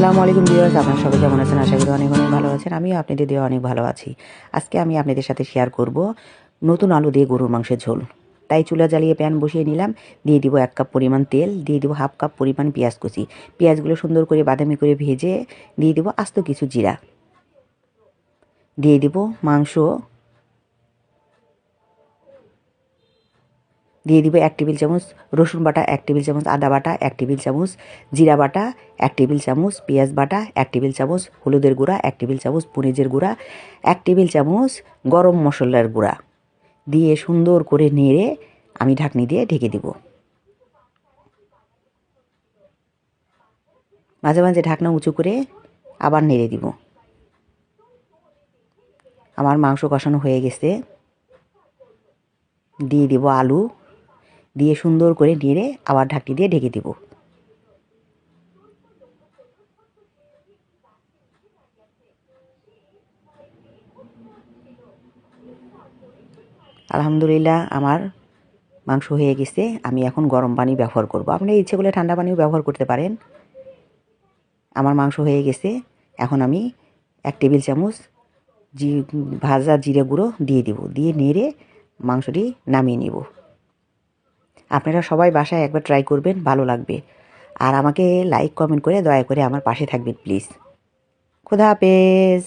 আসসালামু আলাইকুম ভিউয়ার্স, আপনারা সবাই কেমন আছেন? আশা করি অনেক অনেক ভালো আছেন। আমিও আপনাদের দিয়ে অনেক ভালো আছি। আজকে আমি আপনাদের সাথে শেয়ার করব নতুন আলু দিয়ে গরুর মাংসের ঝোল। তাই চুলা জ্বালিয়ে প্যান বসিয়ে নিলাম। দিয়ে দিব 1 কাপ পরিমাণ তেল, দিয়ে দিব হাফ কাপ পরিমাণ পেঁয়াজ কুচি। পেঁয়াজগুলো সুন্দর করে বাদামি করে ভেজে দিয়ে দিব আস্ত কিছু জিরা। দিয়ে দিব মাংস, দিয়ে দিব 1 টেবিল চামচ রসুন বাটা, 1 টেবিল চামচ আদা বাটা, 1 টেবিল চামচ জিরা বাটা, 1 টেবিল চামচ পেঁয়াজ বাটা, 1 টেবিল চামচ হলুদের গুঁড়া, 1 টেবিল চামচ মরিচের গুঁড়া, 1 টেবিল চামচ গরম মশলার গুঁড়া দিয়ে সুন্দর করে নেড়ে আমি ঢাকনি দিয়ে ঢেকে দিব। মাঝে মাঝে ঢাকনা উঁচু করে আবার নেড়ে দিব। আমার মাংস কষানো হয়ে গেছে। দিয়ে দিব আলু, দিয়ে সুন্দর করে নেড়ে আবার ঢাকনি দিয়ে ঢেকে দিব। আলহামদুলিল্লাহ আমার মাংস হয়ে গেছে। আমি এখন গরম পানি ব্যবহার করব। আপনি ইচ্ছে করলে ঠান্ডা পানিও ব্যবহার করতে পারেন। আমার মাংস হয়ে গেছে। এখন আমি 1 টেবিল চামচ ভাজা জিরে গুঁড়ো দিয়ে দিব, দিয়ে নেড়ে মাংসটি নামিয়ে নেব। আপনারা সবাই বাসায় একবার ট্রাই করবেন, ভালো লাগবে। আর আমাকে লাইক কমেন্ট করে দয়া করে আমার পাশে থাকবেন প্লিজ। খোদা হাফেজ।